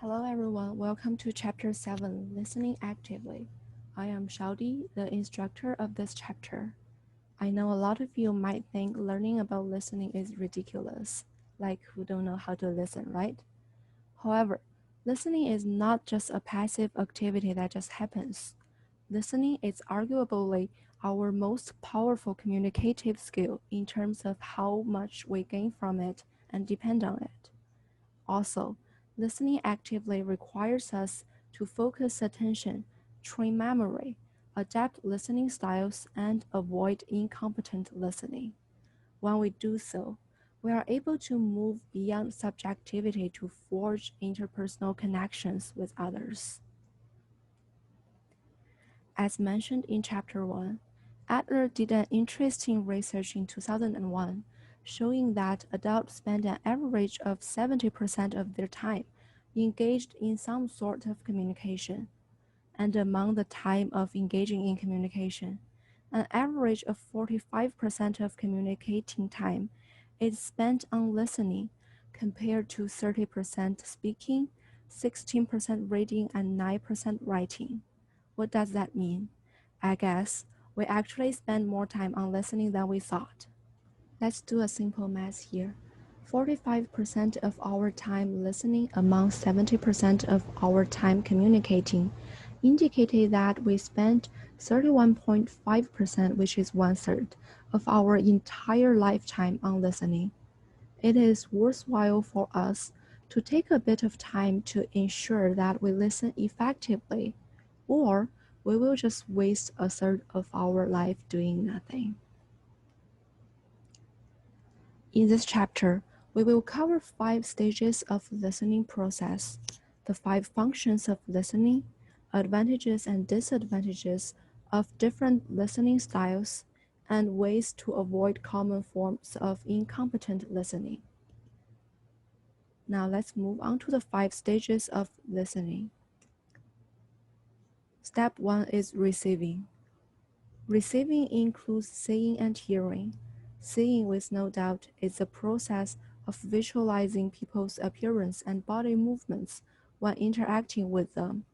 Hello everyone, welcome to Chapter 7, Listening Actively. I am Shaodi, the instructor of this chapter. I know a lot of you might think learning about listening is ridiculous, like who don't know how to listen, right? However, listening is not just a passive activity that just happens. Listening is arguably our most powerful communicative skill in terms of how much we gain from it and depend on it. Also, listening actively requires us to focus attention, train memory, adapt listening styles, and avoid incompetent listening. When we do so, we are able to move beyond subjectivity to forge interpersonal connections with others. As mentioned in Chapter 1, Adler did an interesting research in 2001 showing that adults spend an average of 70% of their time engaged in some sort of communication. And among the time of engaging in communication, an average of 45% of communicating time is spent on listening, compared to 30% speaking, 16% reading, and 9% writing. What does that mean? I guess we actually spend more time on listening than we thought. Let's do a simple math here. 45% of our time listening among 70% of our time communicating indicated that we spent 31.5%, which is one-third, of our entire lifetime on listening. It is worthwhile for us to take a bit of time to ensure that we listen effectively, or we will just waste a third of our life doing nothing. In this chapter, we will cover 5 stages of listening process, the 5 functions of listening, advantages and disadvantages of different listening styles, and ways to avoid common forms of incompetent listening. Now let's move on to the 5 stages of listening. Step 1 is receiving. Receiving includes seeing and hearing. Seeing, with no doubt, is the process of visualizing people's appearance and body movements when interacting with them.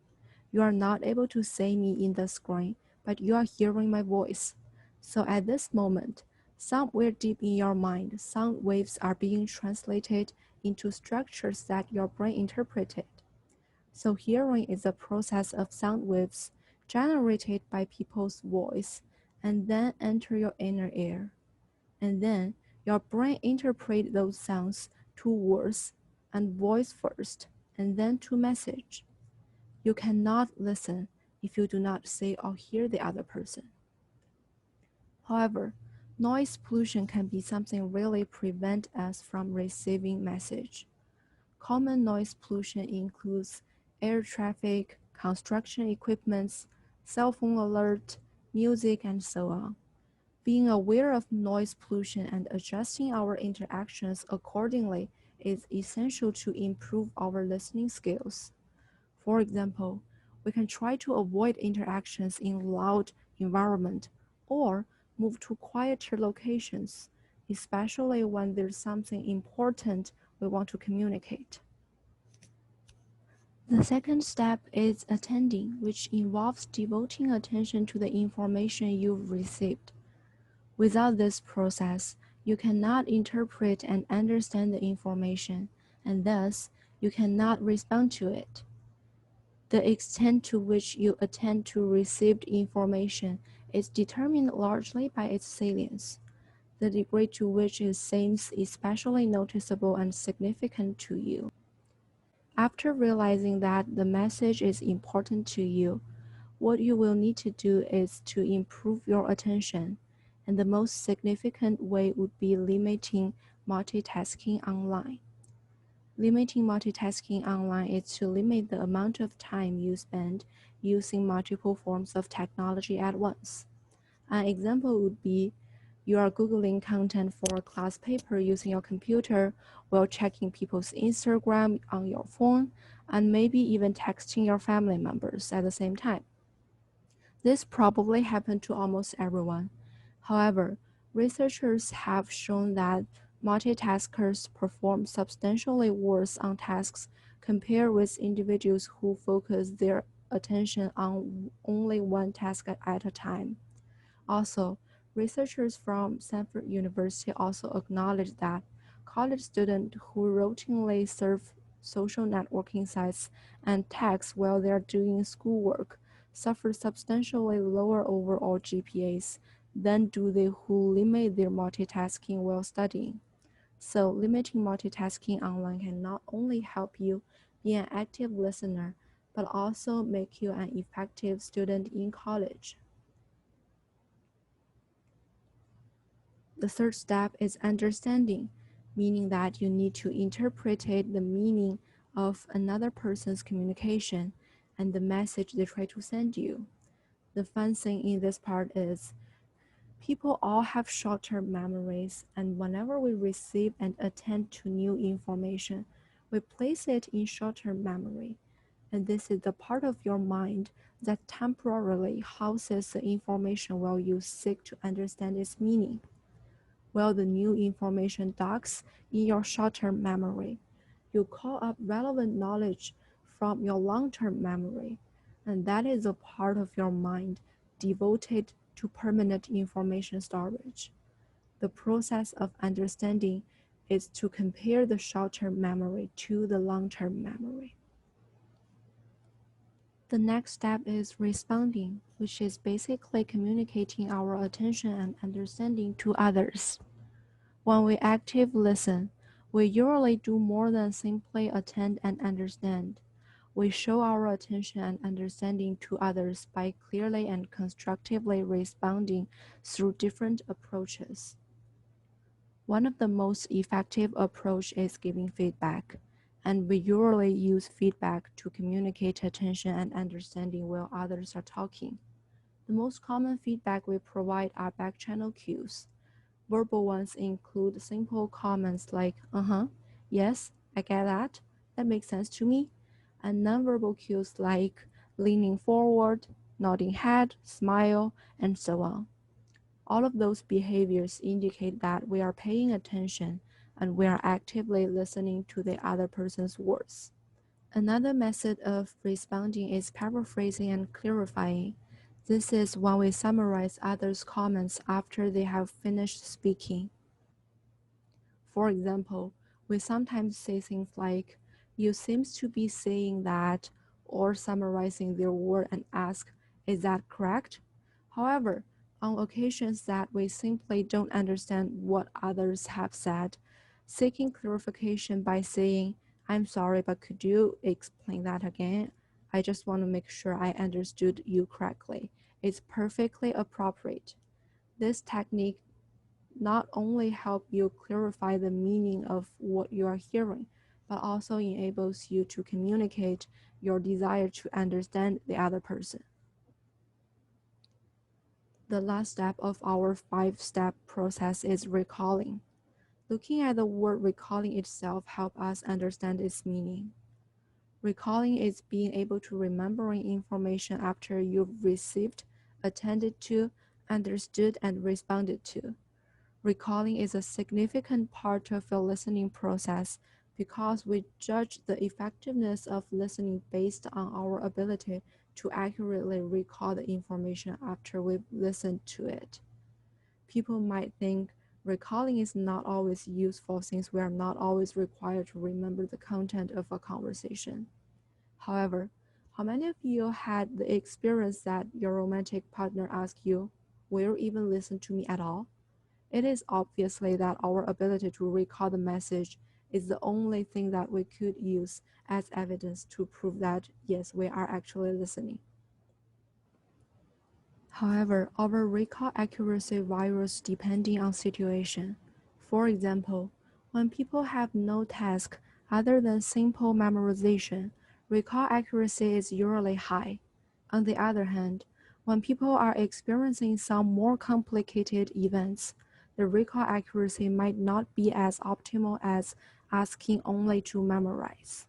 You are not able to see me in the screen, but you are hearing my voice. So at this moment, somewhere deep in your mind, sound waves are being translated into structures that your brain interpreted. So hearing is the process of sound waves generated by people's voice and then enter your inner ear. And then your brain interprets those sounds to words and voice first, and then to message. You cannot listen if you do not see or hear the other person. However, noise pollution can be something really prevent us from receiving message. Common noise pollution includes air traffic, construction equipments, cell phone alert, music, and so on. Being aware of noise pollution and adjusting our interactions accordingly is essential to improve our listening skills. For example, we can try to avoid interactions in loud environment or move to quieter locations, especially when there's something important we want to communicate. The second step is attending, which involves devoting attention to the information you've received. Without this process, you cannot interpret and understand the information, and thus you cannot respond to it. The extent to which you attend to received information is determined largely by its salience, the degree to which it seems especially noticeable and significant to you. After realizing that the message is important to you, what you will need to do is to improve your attention, and the most significant way would be limiting multitasking online. Limiting multitasking online is to limit the amount of time you spend using multiple forms of technology at once. An example would be you are Googling content for a class paper using your computer while checking people's Instagram on your phone, and maybe even texting your family members at the same time. This probably happened to almost everyone. However, researchers have shown that multitaskers perform substantially worse on tasks compared with individuals who focus their attention on only one task at a time. Also, researchers from Stanford University also acknowledge that college students who routinely surf social networking sites and text while they are doing schoolwork suffer substantially lower overall GPAs than do they who limit their multitasking while studying. So, limiting multitasking online can not only help you be an active listener, but also make you an effective student in college. The third step is understanding, meaning that you need to interpret the meaning of another person's communication and the message they try to send you. The fun thing in this part is people all have short-term memories, and whenever we receive and attend to new information, we place it in short-term memory. And this is the part of your mind that temporarily houses the information while you seek to understand its meaning, while the new information docks in your short-term memory. You call up relevant knowledge from your long-term memory, and that is a part of your mind devoted to permanent information storage. The process of understanding is to compare the short-term memory to the long-term memory. The next step is responding, which is basically communicating our attention and understanding to others. When we actively listen, we usually do more than simply attend and understand. We show our attention and understanding to others by clearly and constructively responding through different approaches. One of the most effective approaches is giving feedback, and we usually use feedback to communicate attention and understanding while others are talking. The most common feedback we provide are back-channel cues. Verbal ones include simple comments like, yes, I get that, that makes sense to me, and nonverbal cues like leaning forward, nodding head, smile, and so on. All of those behaviors indicate that we are paying attention and we are actively listening to the other person's words. Another method of responding is paraphrasing and clarifying. This is when we summarize others' comments after they have finished speaking. For example, we sometimes say things like, "You seems to be saying that," or summarizing their word and ask, "Is that correct?" However, on occasions that we simply don't understand what others have said, seeking clarification by saying, "I'm sorry, but could you explain that again? I just want to make sure I understood you correctly," is perfectly appropriate. This technique not only help you clarify the meaning of what you are hearing, but also enables you to communicate your desire to understand the other person. The last step of our 5-step process is recalling. Looking at the word recalling itself helps us understand its meaning. Recalling is being able to remembering information after you've received, attended to, understood, and responded to. Recalling is a significant part of the listening process because we judge the effectiveness of listening based on our ability to accurately recall the information after we've listened to it. People might think recalling is not always useful since we are not always required to remember the content of a conversation. However, how many of you had the experience that your romantic partner asked you, "Will you even listen to me at all?" It is obviously that our ability to recall the message is the only thing that we could use as evidence to prove that, yes, we are actually listening. However, our recall accuracy varies depending on situation. For example, when people have no task other than simple memorization, recall accuracy is usually high. On the other hand, when people are experiencing some more complicated events, the recall accuracy might not be as optimal as asking only to memorize.